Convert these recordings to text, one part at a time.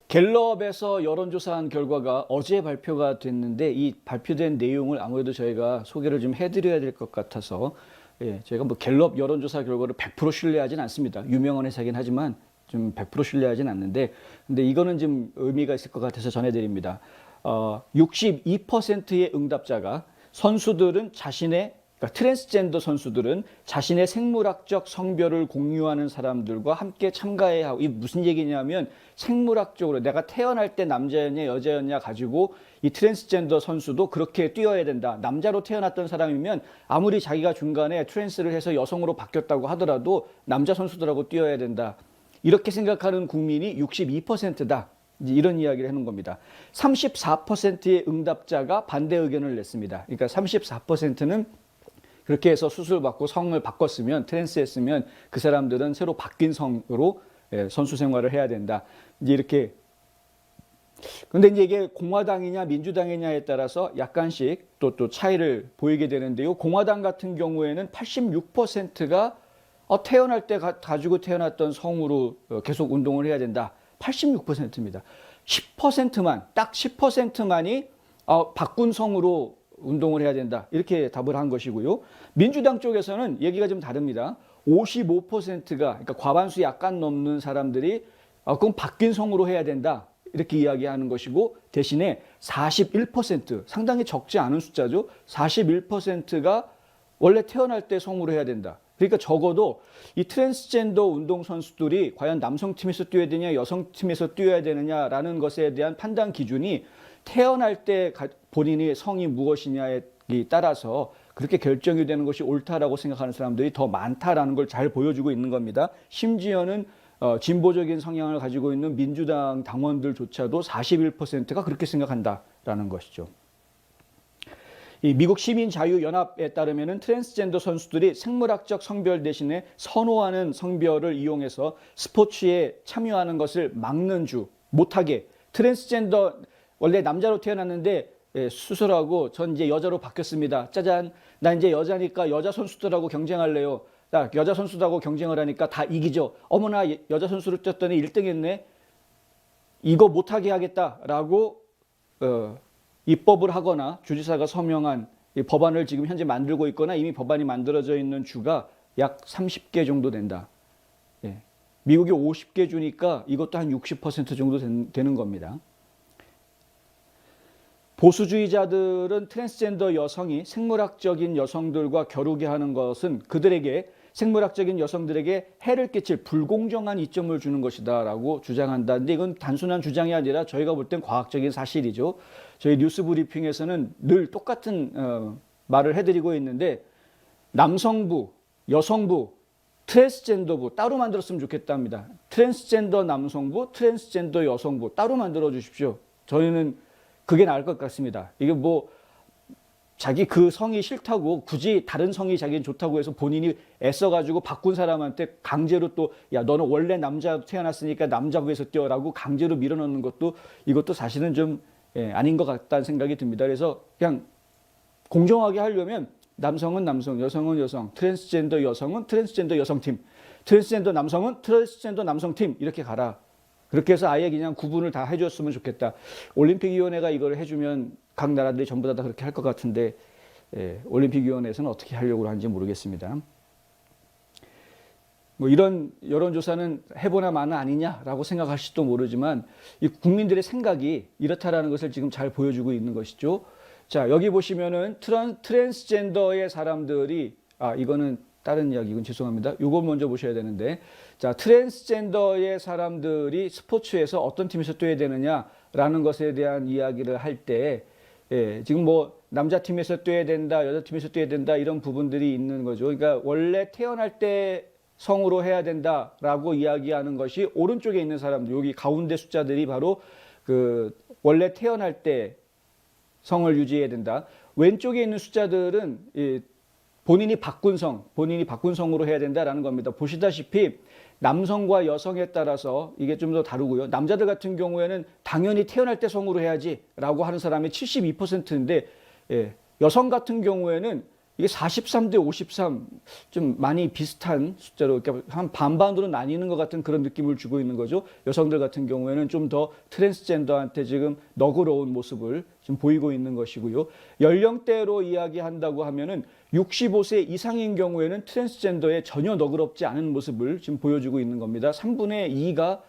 갤럽에서 여론조사한 결과가 어제 발표가 됐는데 이 발표된 내용을 아무래도 저희가 소개를 좀 해드려야 될 것 같아서 저희가 뭐 갤럽 여론조사 결과를 100% 신뢰하진 않습니다. 유명한 회사긴 하지만 좀 100% 신뢰하진 않는데 근데 이거는 좀 의미가 있을 것 같아서 전해드립니다. 62%의 응답자가 선수들은 그러니까 트랜스젠더 선수들은 자신의 생물학적 성별을 공유하는 사람들과 함께 참가해야 하고, 이게 무슨 얘기냐면 생물학적으로 내가 태어날 때 남자였냐 여자였냐 가지고 이 트랜스젠더 선수도 그렇게 뛰어야 된다. 남자로 태어났던 사람이면 아무리 자기가 중간에 트랜스를 해서 여성으로 바뀌었다고 하더라도 남자 선수들하고 뛰어야 된다. 이렇게 생각하는 국민이 62%다. 이런 이야기를 해놓은 겁니다. 34%의 응답자가 반대 의견을 냈습니다. 그러니까 34%는 그렇게 해서 수술받고 성을 바꿨으면, 트랜스했으면 그 사람들은 새로 바뀐 성으로 선수 생활을 해야 된다. 이제 이렇게. 근데 이제 이게 공화당이냐 민주당이냐에 따라서 약간씩 또 차이를 보이게 되는데요. 공화당 같은 경우에는 86%가 태어날 때 가지고 태어났던 성으로 계속 운동을 해야 된다. 86%입니다. 10%만, 딱 10%만이 바꾼 성으로 운동을 해야 된다. 이렇게 답을 한 것이고요. 민주당 쪽에서는 얘기가 좀 다릅니다. 55%가, 그러니까 과반수 약간 넘는 사람들이 그럼 바뀐 성으로 해야 된다. 이렇게 이야기하는 것이고, 대신에 41%, 상당히 적지 않은 숫자죠. 41%가 원래 태어날 때 성으로 해야 된다. 그러니까 적어도 이 트랜스젠더 운동선수들이 과연 남성팀에서 뛰어야 되냐 여성팀에서 뛰어야 되느냐라는 것에 대한 판단 기준이 태어날 때 본인의 성이 무엇이냐에 따라서 그렇게 결정이 되는 것이 옳다라고 생각하는 사람들이 더 많다라는 걸 잘 보여주고 있는 겁니다. 심지어는 진보적인 성향을 가지고 있는 민주당 당원들조차도 41%가 그렇게 생각한다라는 것이죠. 이 미국 시민자유연합에 따르면 트랜스젠더 선수들이 생물학적 성별 대신에 선호하는 성별을 이용해서 스포츠에 참여하는 것을 막는 못하게, 트랜스젠더 원래 남자로 태어났는데 수술하고 전 이제 여자로 바뀌었습니다. 짜잔, 나 이제 여자니까 여자 선수들하고 경쟁할래요. 나 여자 선수들하고 경쟁을 하니까 다 이기죠. 어머나 여자 선수를 뛰었더니 1등 했네. 이거 못하게 하겠다라고 입법을 하거나 주지사가 서명한 법안을 지금 현재 만들고 있거나 이미 법안이 만들어져 있는 주가 약 30개 정도 된다. 미국이 50개 주니까 이것도 한 60% 정도 되는 겁니다. 보수주의자들은 트랜스젠더 여성이 생물학적인 여성들과 겨루게 하는 것은 그들에게, 생물학적인 여성들에게 해를 끼칠 불공정한 이점을 주는 것이다 라고 주장한다. 근데 이건 단순한 주장이 아니라 저희가 볼 땐 과학적인 사실이죠. 저희 뉴스 브리핑에서는 늘 똑같은 말을 해드리고 있는데, 남성부, 여성부, 트랜스젠더부 따로 만들었으면 좋겠답니다. 트랜스젠더 남성부, 트랜스젠더 여성부 따로 만들어 주십시오. 저희는 그게 나을 것 같습니다. 이게 뭐 자기 그 성이 싫다고 굳이 다른 성이 자기는 좋다고 해서 본인이 애써가지고 바꾼 사람한테 강제로 또 야 너는 원래 남자 태어났으니까 남자부에서 뛰어라고 강제로 밀어넣는 것도, 이것도 사실은 좀 아닌 것 같다는 생각이 듭니다. 그래서 그냥 공정하게 하려면 남성은 남성, 여성은 여성, 트랜스젠더 여성은 트랜스젠더 여성팀, 트랜스젠더 남성은 트랜스젠더 남성팀 이렇게 가라. 그렇게 해서 아예 그냥 구분을 다 해줬으면 좋겠다. 올림픽위원회가 이걸 해주면 각 나라들이 전부 다 그렇게 할 것 같은데 올림픽위원회에서는 어떻게 하려고 하는지 모르겠습니다. 뭐 이런 여론조사는 해보나 마나 아니냐라고 생각하실지도 모르지만 이 국민들의 생각이 이렇다라는 것을 지금 잘 보여주고 있는 것이죠. 자, 여기 보시면은 트랜스젠더의 사람들이, 이거는 다른 이야기, 이건 죄송합니다. 이걸 먼저 보셔야 되는데, 자, 트랜스젠더의 사람들이 스포츠에서 어떤 팀에서 뛰어야 되느냐라는 것에 대한 이야기를 할 때, 지금 뭐 남자 팀에서 뛰어야 된다, 여자 팀에서 뛰어야 된다 이런 부분들이 있는 거죠. 그러니까 원래 태어날 때 성으로 해야 된다라고 이야기하는 것이 오른쪽에 있는 사람들, 여기 가운데 숫자들이 바로 그 원래 태어날 때 성을 유지해야 된다. 왼쪽에 있는 숫자들은 본인이 바꾼 성으로 해야 된다라는 겁니다. 보시다시피 남성과 여성에 따라서 이게 좀 더 다르고요. 남자들 같은 경우에는 당연히 태어날 때 성으로 해야지 라고 하는 사람이 72%인데 여성 같은 경우에는 이게 43대 53 좀 많이 비슷한 숫자로 한 반반으로 나뉘는 것 같은 그런 느낌을 주고 있는 거죠. 여성들 같은 경우에는 좀 더 트랜스젠더한테 지금 너그러운 모습을 지금 보이고 있는 것이고요. 연령대로 이야기한다고 하면은 65세 이상인 경우에는 트랜스젠더에 전혀 너그럽지 않은 모습을 지금 보여주고 있는 겁니다. 3분의 2가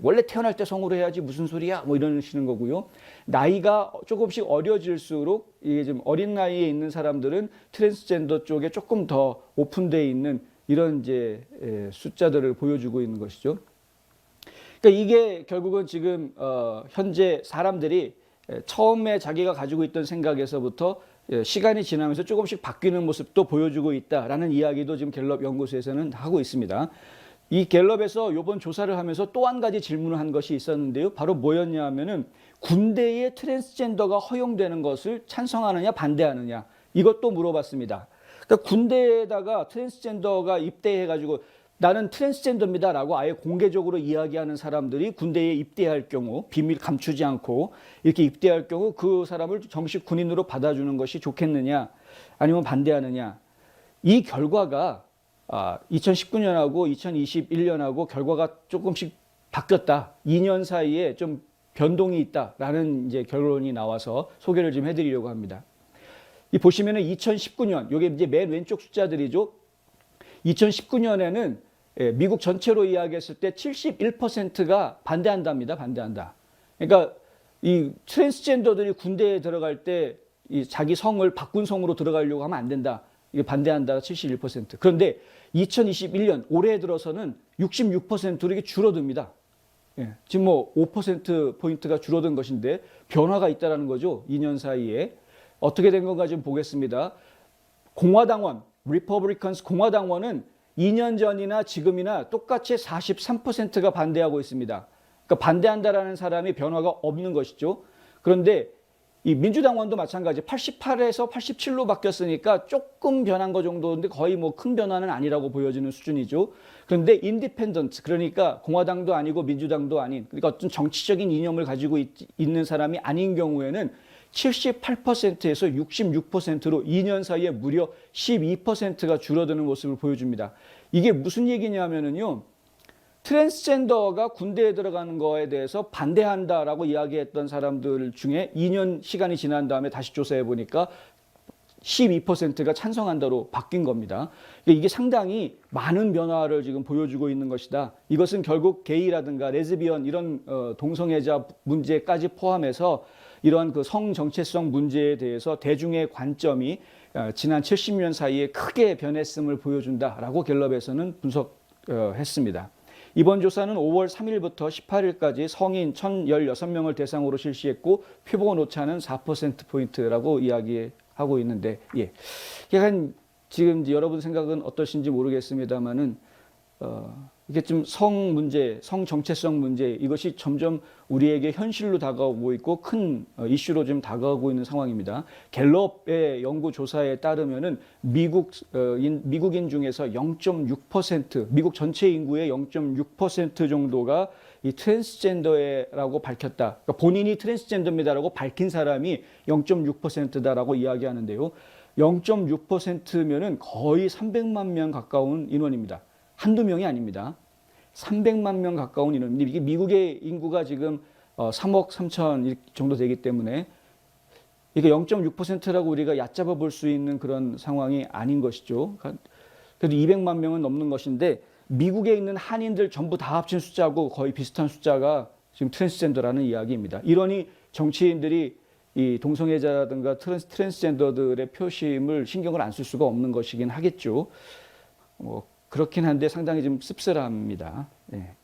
원래 태어날 때 성으로 해야지 무슨 소리야 뭐 이러시는 거고요. 나이가 조금씩 어려질수록 이게 좀 어린 나이에 있는 사람들은 트랜스젠더 쪽에 조금 더 오픈되어 있는 이런 이제 숫자들을 보여주고 있는 것이죠. 그러니까 이게 결국은 지금 현재 사람들이 처음에 자기가 가지고 있던 생각에서부터 시간이 지나면서 조금씩 바뀌는 모습도 보여주고 있다라는 이야기도 지금 갤럽 연구소에서는 하고 있습니다. 이 갤럽에서 이번 조사를 하면서 또 한 가지 질문을 한 것이 있었는데요. 바로 뭐였냐 하면은 군대에 트랜스젠더가 허용되는 것을 찬성하느냐 반대하느냐 이것도 물어봤습니다. 그러니까 군대에다가 트랜스젠더가 입대해가지고 나는 트랜스젠더입니다 라고 아예 공개적으로 이야기하는 사람들이 군대에 입대할 경우 비밀 감추지 않고 이렇게 입대할 경우 그 사람을 정식 군인으로 받아주는 것이 좋겠느냐 아니면 반대하느냐. 이 결과가 2019년하고 2021년하고 결과가 조금씩 바뀌었다. 2년 사이에 좀 변동이 있다라는 이제 결론이 나와서 소개를 좀 해드리려고 합니다. 이 보시면은 2019년, 요게 이제 맨 왼쪽 숫자들이죠. 2019년에는 미국 전체로 이야기했을 때 71%가 반대한답니다. 반대한다. 그러니까 이 트랜스젠더들이 군대에 들어갈 때 이 자기 성을 바꾼 성으로 들어가려고 하면 안 된다. 이게 반대한다가 71%. 그런데 2021년 올해 들어서는 66%로 이게 줄어듭니다. 지금 뭐 5%포인트가 줄어든 것인데 변화가 있다는 거죠. 2년 사이에. 어떻게 된 건가 좀 보겠습니다. 공화당원, 리퍼블리컨스 공화당원은 2년 전이나 지금이나 똑같이 43%가 반대하고 있습니다. 그러니까 반대한다라는 사람이 변화가 없는 것이죠. 그런데 이 민주당원도 마찬가지 88에서 87로 바뀌었으니까 조금 변한 거 정도인데 거의 뭐 큰 변화는 아니라고 보여지는 수준이죠. 그런데 인디펜던트 그러니까 공화당도 아니고 민주당도 아닌 그러니까 어떤 정치적인 이념을 가지고 있는 사람이 아닌 경우에는 78%에서 66%로 2년 사이에 무려 12%가 줄어드는 모습을 보여줍니다. 이게 무슨 얘기냐면요. 트랜스젠더가 군대에 들어가는 거에 대해서 반대한다라고 이야기했던 사람들 중에 2년 시간이 지난 다음에 다시 조사해 보니까 12%가 찬성한다로 바뀐 겁니다. 이게 상당히 많은 변화를 지금 보여주고 있는 것이다. 이것은 결국 게이라든가 레즈비언 이런 동성애자 문제까지 포함해서 이러한 그 성정체성 문제에 대해서 대중의 관점이 지난 70년 사이에 크게 변했음을 보여준다라고 갤럽에서는 분석했습니다. 이번 조사는 5월 3일부터 18일까지 성인 1,016명을 대상으로 실시했고 표본 오차는 4%포인트라고 이야기하고 있는데 약간 지금 여러분 생각은 어떠신지 모르겠습니다만은 이게 좀 성 문제, 성 정체성 문제 이것이 점점 우리에게 현실로 다가오고 있고 큰 이슈로 좀 다가오고 있는 상황입니다. 갤럽의 연구 조사에 따르면은 미국인 중에서 0.6% 미국 전체 인구의 0.6% 정도가 이 트랜스젠더라고 밝혔다. 그러니까 본인이 트랜스젠더입니다라고 밝힌 사람이 0.6%다라고 이야기하는데요. 0.6%면은 거의 300만 명 가까운 인원입니다. 한두 명이 아닙니다. 300만 명 가까운 인원인데 이게 미국의 인구가 지금 3억 3천 정도 되기 때문에 이게 0.6%라고 우리가 얕잡아 볼 수 있는 그런 상황이 아닌 것이죠. 그래도 200만 명은 넘는 것인데 미국에 있는 한인들 전부 다 합친 숫자하고 거의 비슷한 숫자가 지금 트랜스젠더라는 이야기입니다. 이러니 정치인들이 이 동성애자라든가 트랜스젠더들의 표심을 신경을 안 쓸 수가 없는 것이긴 하겠죠. 그렇긴 한데 상당히 좀 씁쓸합니다. 네.